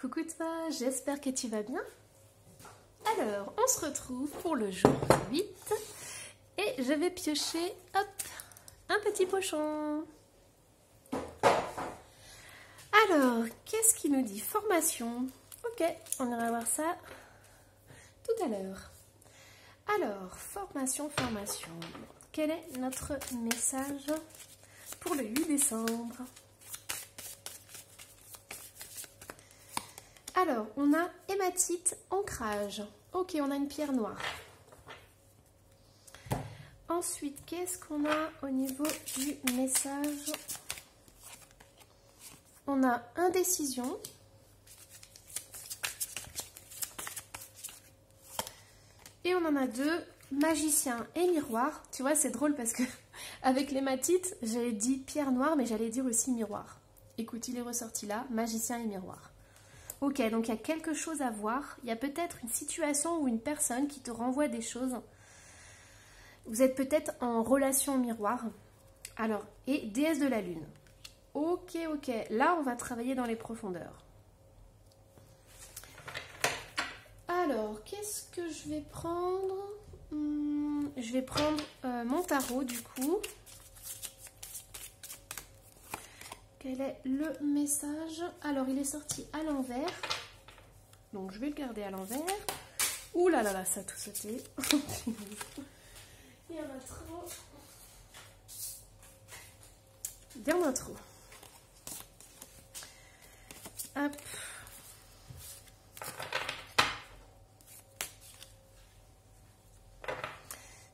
Coucou toi, j'espère que tu vas bien. Alors, on se retrouve pour le jour 8 et je vais piocher, hop, un petit pochon. Alors, qu'est-ce qu'il nous dit? Formation. Ok, on ira voir ça tout à l'heure. Alors, formation. Quel est notre message pour le 8 décembre? Alors, on a hématite, ancrage. Ok, on a une pierre noire. Ensuite, qu'est-ce qu'on a au niveau du message? On a indécision. Et on en a deux, magicien et miroir. Tu vois, c'est drôle parce que avec l'hématite, j'avais dit pierre noire, mais j'allais dire aussi miroir. Écoute, il est ressorti là, magicien et miroir. Ok, donc il y a quelque chose à voir. Il y a peut-être une situation ou une personne qui te renvoie des choses. Vous êtes peut-être en relation miroir. Alors, et déesse de la lune. Ok. Là, on va travailler dans les profondeurs. Alors, qu'est-ce que je vais prendre? Je vais prendre mon tarot, du coup. Quel est le message? Alors, il est sorti à l'envers. Donc, je vais le garder à l'envers. Ouh là là, ça a tout sauté. Il y en a trop. Il y en a trop. Hop.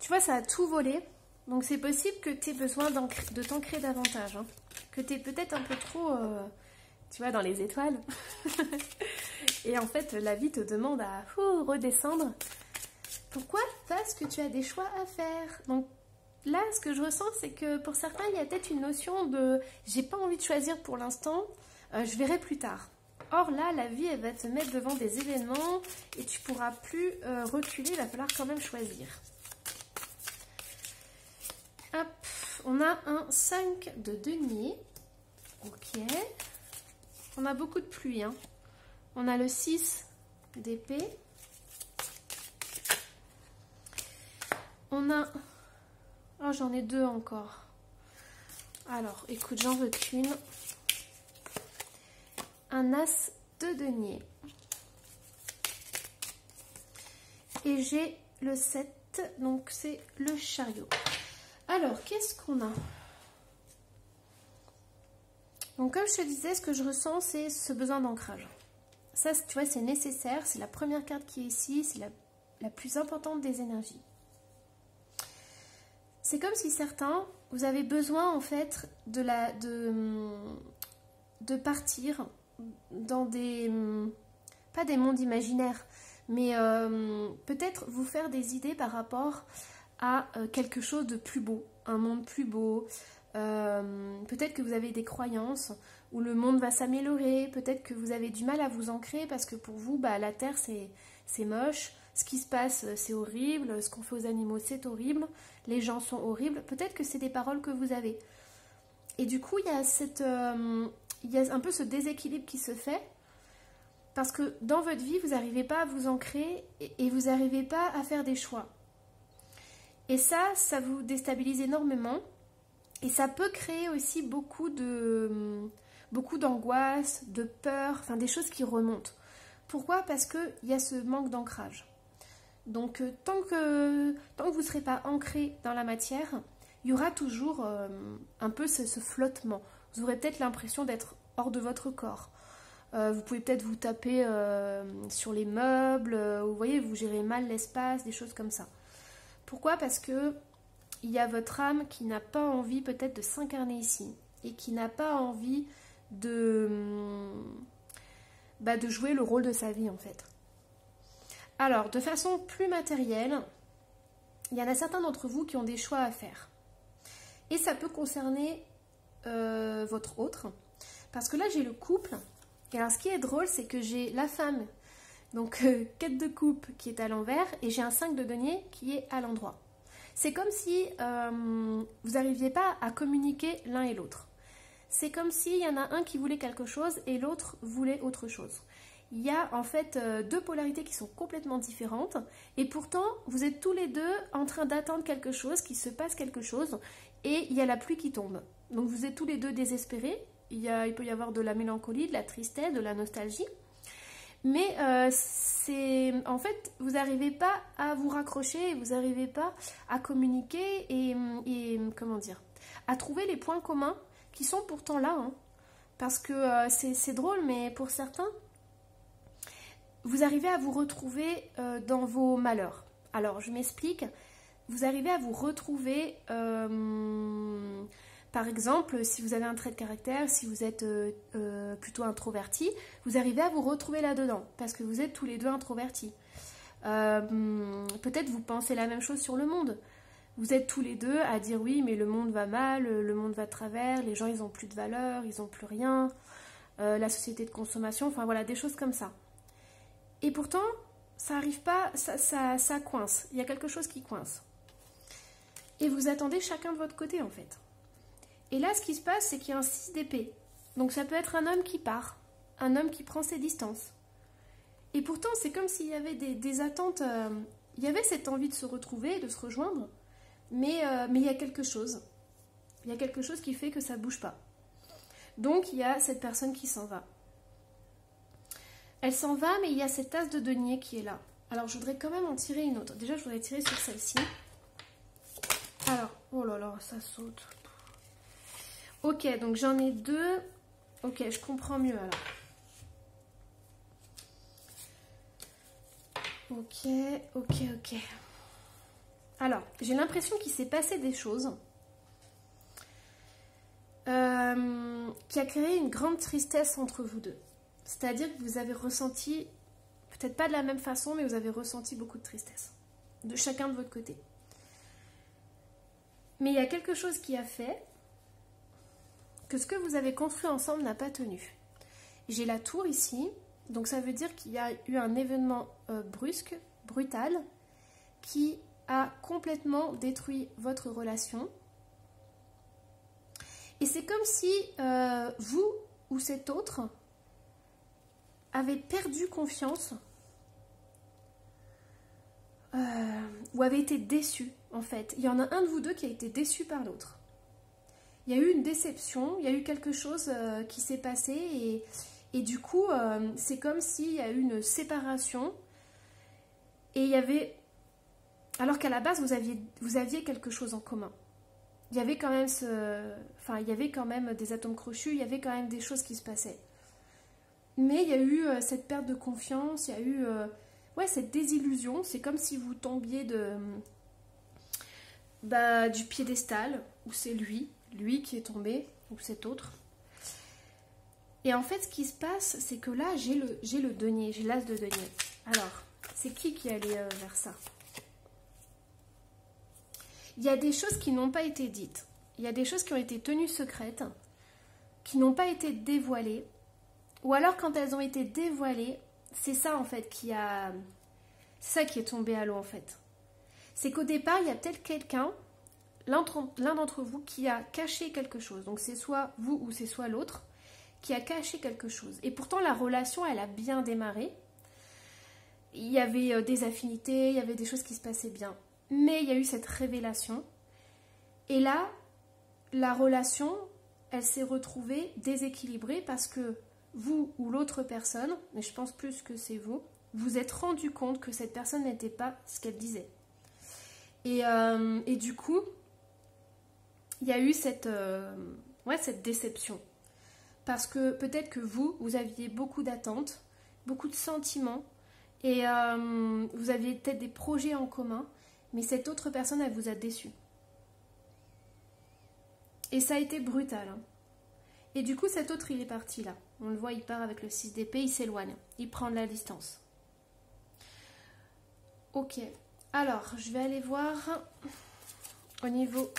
Tu vois, ça a tout volé. Donc, c'est possible que tu aies besoin de t'ancrer davantage. Hein. Que tu es peut-être un peu trop, tu vois, dans les étoiles. Et en fait, la vie te demande à redescendre. Pourquoi? Parce que tu as des choix à faire. Donc là, ce que je ressens, c'est que pour certains, il y a peut-être une notion de « j'ai pas envie de choisir pour l'instant, je verrai plus tard ». Or là, la vie, elle va te mettre devant des événements et tu pourras plus reculer, il va falloir quand même choisir. Hop, on a un 5 de denier. Ok. On a beaucoup de pluie. Hein. On a le 6 d'épée. On a... Oh, j'en ai deux encore. Alors, écoute, j'en veux qu'une. Un as de denier. Et j'ai le 7, donc c'est le chariot. Alors, qu'est-ce qu'on a? Donc, comme je te disais, ce que je ressens, c'est ce besoin d'ancrage. Ça, tu vois, c'est nécessaire. C'est la première carte qui est ici. C'est la plus importante des énergies. C'est comme si certains, vous avez besoin, en fait, de partir dans des... Pas des mondes imaginaires, mais peut-être vous faire des idées par rapport à quelque chose de plus beau, un monde plus beau. Peut-être que vous avez des croyances où le monde va s'améliorer, peut-être que vous avez du mal à vous ancrer parce que pour vous, la terre c'est moche, ce qui se passe c'est horrible, ce qu'on fait aux animaux c'est horrible, les gens sont horribles, peut-être que c'est des paroles que vous avez. Et du coup, il y a un peu ce déséquilibre qui se fait parce que dans votre vie, vous n'arrivez pas à vous ancrer et vous n'arrivez pas à faire des choix. Et ça vous déstabilise énormément. Et ça peut créer aussi beaucoup d'angoisse, de peur, enfin des choses qui remontent. Pourquoi? Parce qu'il y a ce manque d'ancrage. Donc tant que vous ne serez pas ancré dans la matière, il y aura toujours un peu ce flottement. Vous aurez peut-être l'impression d'être hors de votre corps. Vous pouvez peut-être vous taper sur les meubles, vous voyez, vous gérez mal l'espace, des choses comme ça. Pourquoi? Parce que il y a votre âme qui n'a pas envie peut-être de s'incarner ici et qui n'a pas envie de jouer le rôle de sa vie en fait. Alors, de façon plus matérielle, il y en a certains d'entre vous qui ont des choix à faire. Et ça peut concerner votre autre. Parce que là, j'ai le couple. Et alors, ce qui est drôle, c'est que j'ai la femme, donc 4 de coupe qui est à l'envers, et j'ai un 5 de denier qui est à l'endroit. C'est comme si vous n'arriviez pas à communiquer l'un et l'autre. C'est comme s'il y en a un qui voulait quelque chose et l'autre voulait autre chose. il y a en fait deux polarités qui sont complètement différentes et pourtant vous êtes tous les deux en train d'attendre quelque chose, qu'il se passe quelque chose et il y a la pluie qui tombe. Donc vous êtes tous les deux désespérés, il peut y avoir de la mélancolie, de la tristesse, de la nostalgie, mais en fait vous n'arrivez pas à vous raccrocher, vous n'arrivez pas à communiquer et comment dire, à trouver les points communs qui sont pourtant là, hein. Parce que c'est drôle, mais pour certains, vous arrivez à vous retrouver dans vos malheurs. Alors, je m'explique. Vous arrivez à vous retrouver, par exemple, si vous avez un trait de caractère, si vous êtes plutôt introverti, vous arrivez à vous retrouver là-dedans, parce que vous êtes tous les deux introvertis. Peut-être vous pensez la même chose sur le monde. Vous êtes tous les deux à dire oui, mais le monde va mal, le monde va de travers, les gens ils n'ont plus de valeur, ils n'ont plus rien, la société de consommation, enfin voilà, des choses comme ça. Et pourtant, ça arrive pas, ça coince, il y a quelque chose qui coince. Et vous attendez chacun de votre côté en fait. Et là, ce qui se passe, c'est qu'il y a un 6 d'épée. Donc ça peut être un homme qui part, un homme qui prend ses distances. Et pourtant, c'est comme s'il y avait des attentes, il y avait cette envie de se retrouver, de se rejoindre, mais il y a quelque chose. Il y a quelque chose qui fait que ça ne bouge pas. Donc, il y a cette personne qui s'en va. Elle s'en va, mais il y a cette as de denier qui est là. Alors, je voudrais quand même en tirer une autre. Déjà, je voudrais tirer sur celle-ci. Alors, oh là là, ça saute. Ok, donc j'en ai deux. Ok, je comprends mieux alors. Ok. Alors, j'ai l'impression qu'il s'est passé des choses qui a créé une grande tristesse entre vous deux. C'est-à-dire que vous avez ressenti, peut-être pas de la même façon, mais vous avez ressenti beaucoup de tristesse, de chacun de votre côté. Mais il y a quelque chose qui a fait que ce que vous avez construit ensemble n'a pas tenu. J'ai la tour ici, donc ça veut dire qu'il y a eu un événement brusque, brutal, qui a complètement détruit votre relation. Et c'est comme si vous ou cet autre avez perdu confiance ou avez été déçu en fait. Il y en a un de vous deux qui a été déçu par l'autre. Il y a eu une déception, il y a eu quelque chose qui s'est passé et du coup c'est comme s'il y a eu une séparation et il y avait... Alors qu'à la base, vous aviez quelque chose en commun. Il y avait quand même il y avait quand même des atomes crochus, il y avait quand même des choses qui se passaient. Mais il y a eu cette perte de confiance, il y a eu cette désillusion. C'est comme si vous tombiez du piédestal, où c'est lui qui est tombé, ou cet autre. Et en fait, ce qui se passe, c'est que là, j'ai le denier, j'ai l'as de denier. Alors, c'est qui allait vers ça ? Il y a des choses qui n'ont pas été dites. Il y a des choses qui ont été tenues secrètes, qui n'ont pas été dévoilées. Ou alors, quand elles ont été dévoilées, c'est ça, en fait, c'est ça qui est tombé à l'eau, en fait. C'est qu'au départ, il y a peut-être quelqu'un, l'un d'entre vous, qui a caché quelque chose. Donc, c'est soit vous ou c'est soit l'autre, qui a caché quelque chose. Et pourtant, la relation, elle a bien démarré. Il y avait des affinités, il y avait des choses qui se passaient bien. Mais il y a eu cette révélation. Et là, la relation, elle s'est retrouvée déséquilibrée parce que vous ou l'autre personne, mais je pense plus que c'est vous, vous êtes rendu compte que cette personne n'était pas ce qu'elle disait. Et du coup, il y a eu cette déception. Parce que peut-être que vous aviez beaucoup d'attentes, beaucoup de sentiments, et vous aviez peut-être des projets en commun, mais cette autre personne, elle vous a déçu. Et ça a été brutal. Hein. Et du coup, cet autre, il est parti là. On le voit, il part avec le 6 d'épée, il s'éloigne. Il prend de la distance. Ok. Alors, je vais aller voir au niveau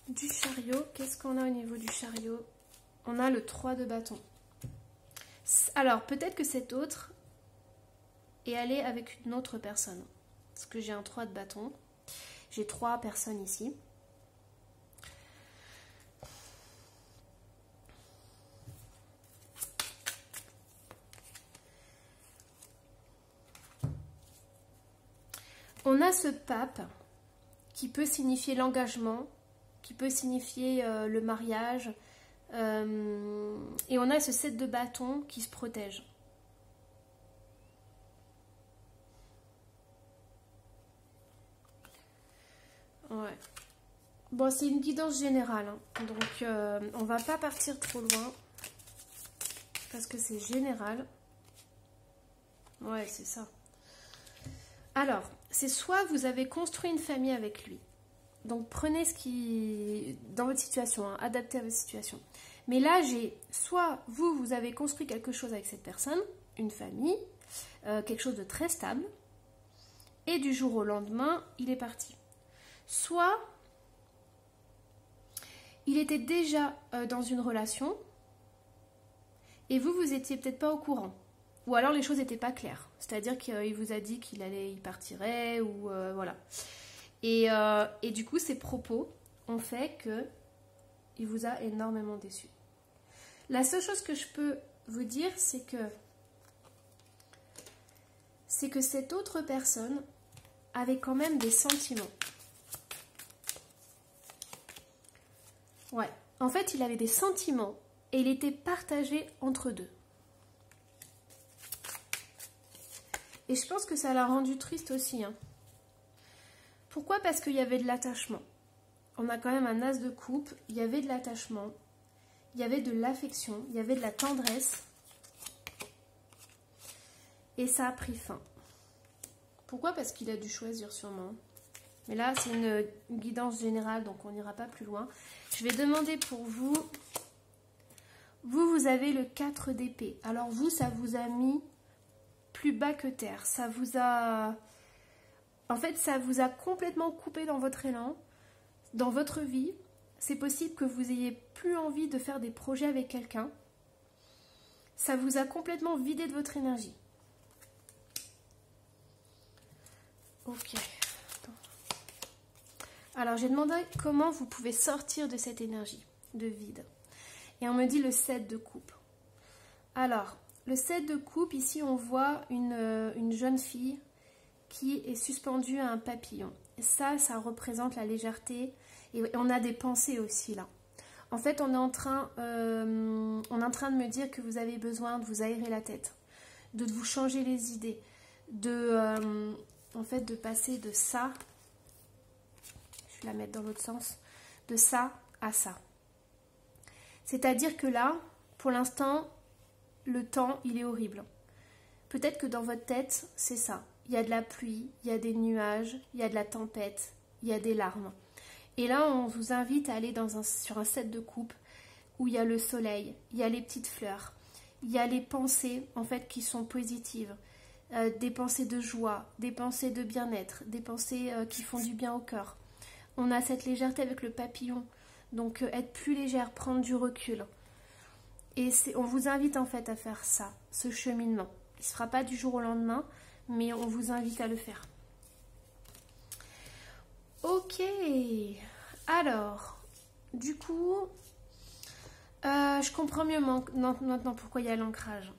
du chariot. Qu'est-ce qu'on a au niveau du chariot ? On a le 3 de bâton. Alors, peut-être que cet autre est allé avec une autre personne. Parce que j'ai un 3 de bâton. J'ai 3 personnes ici. On a ce pape qui peut signifier l'engagement, qui peut signifier le mariage. Et on a ce 7 de bâton qui se protège. Ouais. Bon, c'est une guidance générale, hein. Donc on va pas partir trop loin parce que c'est général. Ouais, c'est ça. Alors, c'est soit vous avez construit une famille avec lui. Donc prenez ce qui dans votre situation, hein, adaptez à votre situation. Mais là, j'ai soit vous avez construit quelque chose avec cette personne, une famille, quelque chose de très stable, et du jour au lendemain, il est parti. Soit il était déjà dans une relation et vous étiez peut-être pas au courant. Ou alors les choses n'étaient pas claires. C'est-à-dire qu'il vous a dit il partirait ou voilà. Et du coup, ces propos ont fait que il vous a énormément déçu. La seule chose que je peux vous dire, c'est que cette autre personne avait quand même des sentiments. Ouais. En fait, il avait des sentiments et il était partagé entre deux. Et je pense que ça l'a rendu triste aussi, hein. Pourquoi? Parce qu'il y avait de l'attachement. On a quand même un as de coupe, il y avait de l'attachement, il y avait de l'affection, il y avait de la tendresse. Et ça a pris fin. Pourquoi? Parce qu'il a dû choisir sûrement. Mais là, c'est une guidance générale, donc on n'ira pas plus loin. Je vais demander pour vous. Vous avez le 4 d'épée. Alors vous, ça vous a mis plus bas que terre. Ça vous a... En fait, ça vous a complètement coupé dans votre élan, dans votre vie. C'est possible que vous ayez plus envie de faire des projets avec quelqu'un. Ça vous a complètement vidé de votre énergie. Ok. Alors, j'ai demandé comment vous pouvez sortir de cette énergie de vide. Et on me dit le 7 de coupe. Alors, le 7 de coupe, ici, on voit une jeune fille qui est suspendue à un papillon. Et ça représente la légèreté. Et on a des pensées aussi, là. En fait, on est en train de me dire que vous avez besoin de vous aérer la tête, de vous changer les idées, en fait, de passer de ça, je vais la mettre dans l'autre sens, de ça à ça. C'est-à-dire que là, pour l'instant, le temps, il est horrible. Peut-être que dans votre tête, c'est ça. Il y a de la pluie, il y a des nuages, il y a de la tempête, il y a des larmes. Et là, on vous invite à aller sur un 7 de coupe où il y a le soleil, il y a les petites fleurs, il y a les pensées en fait qui sont positives, des pensées de joie, des pensées de bien-être, des pensées qui font du bien au cœur. On a cette légèreté avec le papillon, donc être plus légère, prendre du recul. Et on vous invite en fait à faire ça, ce cheminement. Il ne se fera pas du jour au lendemain, mais on vous invite à le faire. Ok, alors, du coup, je comprends mieux maintenant pourquoi il y a l'ancrage.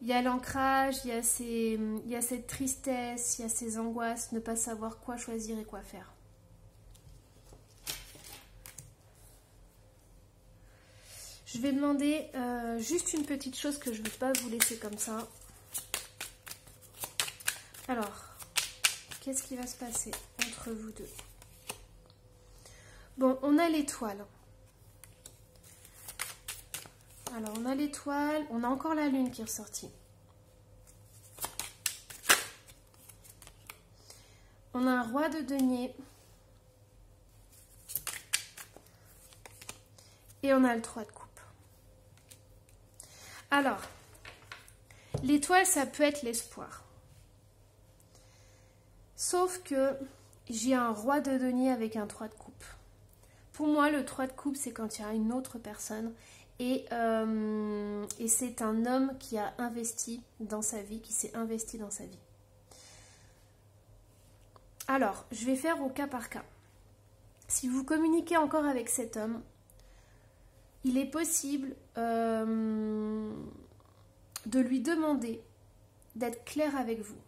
Il y a l'ancrage, il y a cette tristesse, il y a ces angoisses, ne pas savoir quoi choisir et quoi faire. Je vais demander juste une petite chose que je ne vais pas vous laisser comme ça. Alors, qu'est-ce qui va se passer entre vous deux? Bon, on a l'étoile. Alors, on a l'étoile, on a encore la lune qui est ressortie. On a un roi de denier. Et on a le 3 de coupe. Alors, l'étoile, ça peut être l'espoir. Sauf que j'ai un roi de denier avec un 3 de coupe. Pour moi, le 3 de coupe, c'est quand il y a une autre personne. Et c'est un homme qui a investi dans sa vie, qui s'est investi dans sa vie. Alors, je vais faire au cas par cas. Si vous communiquez encore avec cet homme, il est possible de lui demander d'être clair avec vous.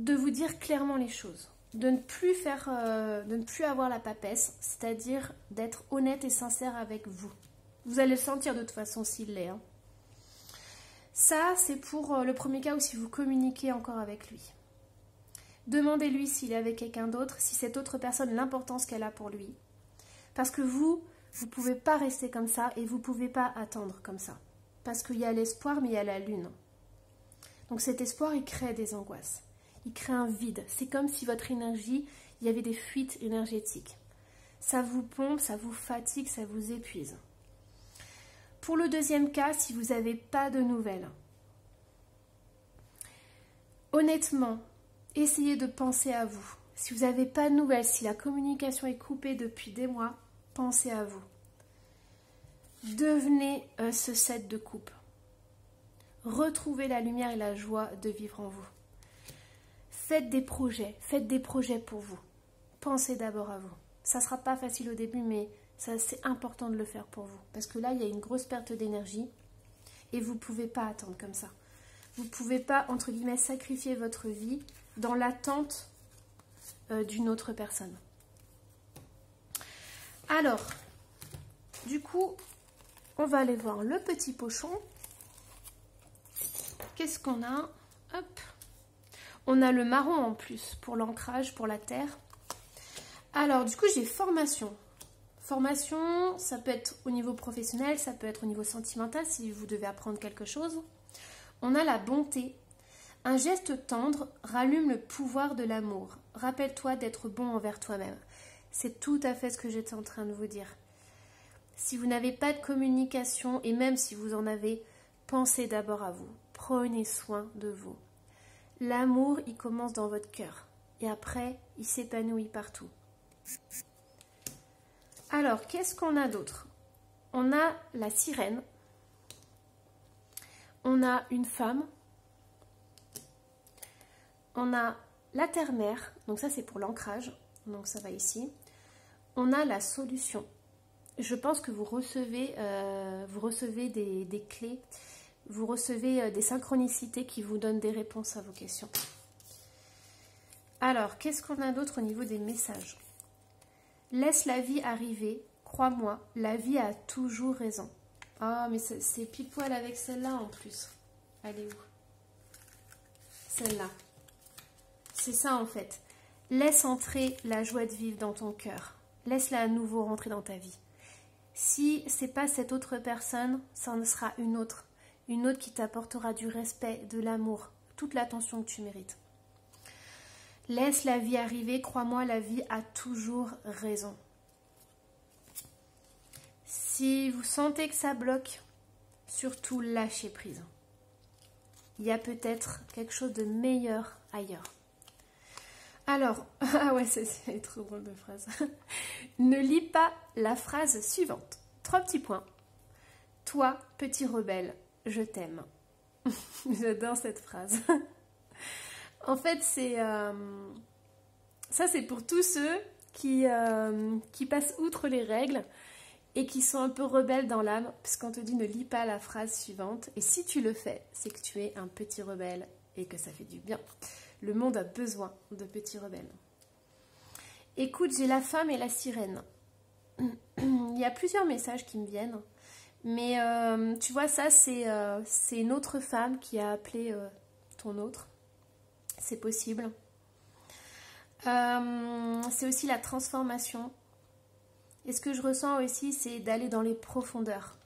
de vous dire clairement les choses, de ne plus de ne plus avoir la papesse, c'est-à-dire d'être honnête et sincère avec vous. Vous allez le sentir de toute façon s'il l'est. Hein. Ça, c'est pour le premier cas où si vous communiquez encore avec lui. Demandez-lui s'il est avec quelqu'un d'autre, si cette autre personne, l'importance qu'elle a pour lui. Parce que vous ne pouvez pas rester comme ça et vous ne pouvez pas attendre comme ça. Parce qu'il y a l'espoir, mais il y a la lune. Donc cet espoir, il crée des angoisses. Il crée un vide. C'est comme si votre énergie, il y avait des fuites énergétiques. Ça vous pompe, ça vous fatigue, ça vous épuise. Pour le deuxième cas, si vous n'avez pas de nouvelles, honnêtement, essayez de penser à vous. Si vous n'avez pas de nouvelles, si la communication est coupée depuis des mois, pensez à vous. Devenez ce 7 de coupe. Retrouvez la lumière et la joie de vivre en vous. Faites des projets pour vous. Pensez d'abord à vous. Ça ne sera pas facile au début, mais c'est important de le faire pour vous. Parce que là, il y a une grosse perte d'énergie et vous ne pouvez pas attendre comme ça. Vous ne pouvez pas, entre guillemets, sacrifier votre vie dans l'attente d'une autre personne. Alors, du coup, on va aller voir le petit pochon. Qu'est-ce qu'on a? Hop. On a le marron en plus pour l'ancrage, pour la terre. Alors, du coup, j'ai formation. Formation, ça peut être au niveau professionnel, ça peut être au niveau sentimental si vous devez apprendre quelque chose. On a la bonté. Un geste tendre rallume le pouvoir de l'amour. Rappelle-toi d'être bon envers toi-même. C'est tout à fait ce que j'étais en train de vous dire. Si vous n'avez pas de communication, et même si vous en avez, pensez d'abord à vous. Prenez soin de vous. L'amour, il commence dans votre cœur. Et après, il s'épanouit partout. Alors, qu'est-ce qu'on a d'autre? On a la sirène. On a une femme. On a la terre-mère. Donc ça, c'est pour l'ancrage. Donc ça va ici. On a la solution. Je pense que vous recevez des clés. Vous recevez des synchronicités qui vous donnent des réponses à vos questions. Alors, qu'est-ce qu'on a d'autre au niveau des messages? Laisse la vie arriver. Crois-moi, la vie a toujours raison. Ah, mais c'est pile poil avec celle-là en plus. Elle est où? Celle-là. C'est ça en fait. Laisse entrer la joie de vivre dans ton cœur. Laisse-la à nouveau rentrer dans ta vie. Si c'est pas cette autre personne, ça en sera une autre. Une autre qui t'apportera du respect, de l'amour, toute l'attention que tu mérites. Laisse la vie arriver, crois-moi, la vie a toujours raison. Si vous sentez que ça bloque, surtout lâchez prise. Il y a peut-être quelque chose de meilleur ailleurs. Alors, ah ouais, c'est trop drôle de phrase. Ne lis pas la phrase suivante. 3 petits points. Toi, petit rebelle, je t'aime. J'adore cette phrase. En fait, ça c'est pour tous ceux qui passent outre les règles et qui sont un peu rebelles dans l'âme, puisqu'on te dit ne lis pas la phrase suivante. Et si tu le fais, c'est que tu es un petit rebelle et que ça fait du bien. Le monde a besoin de petits rebelles. Écoute, j'ai la femme et la sirène. Il y a plusieurs messages qui me viennent. Mais tu vois, ça, c'est une autre femme qui a appelé ton autre. C'est possible. C'est aussi la transformation. Et ce que je ressens aussi, c'est d'aller dans les profondeurs.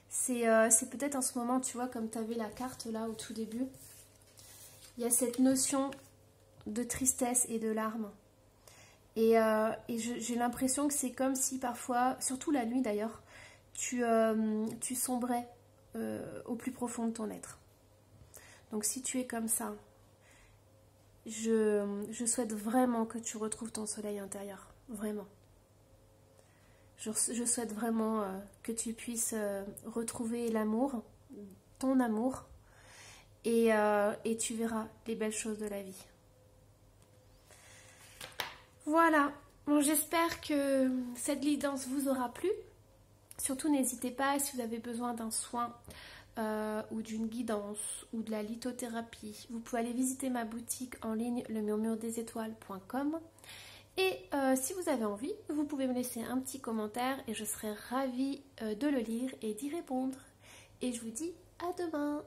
C'est peut-être en ce moment, tu vois, comme tu avais la carte là au tout début, il y a cette notion de tristesse et de larmes. Et j'ai l'impression que c'est comme si parfois, surtout la nuit d'ailleurs, tu sombrais au plus profond de ton être. Donc si tu es comme ça, je souhaite vraiment que tu retrouves ton soleil intérieur. Vraiment. Je souhaite vraiment que tu puisses retrouver l'amour, ton amour, et tu verras les belles choses de la vie. Voilà. Bon, j'espère que cette guidance vous aura plu. Surtout, n'hésitez pas, si vous avez besoin d'un soin ou d'une guidance ou de la lithothérapie, vous pouvez aller visiter ma boutique en ligne lemurmuredesétoiles.com. Et si vous avez envie, vous pouvez me laisser un petit commentaire et je serai ravie de le lire et d'y répondre. Et je vous dis à demain!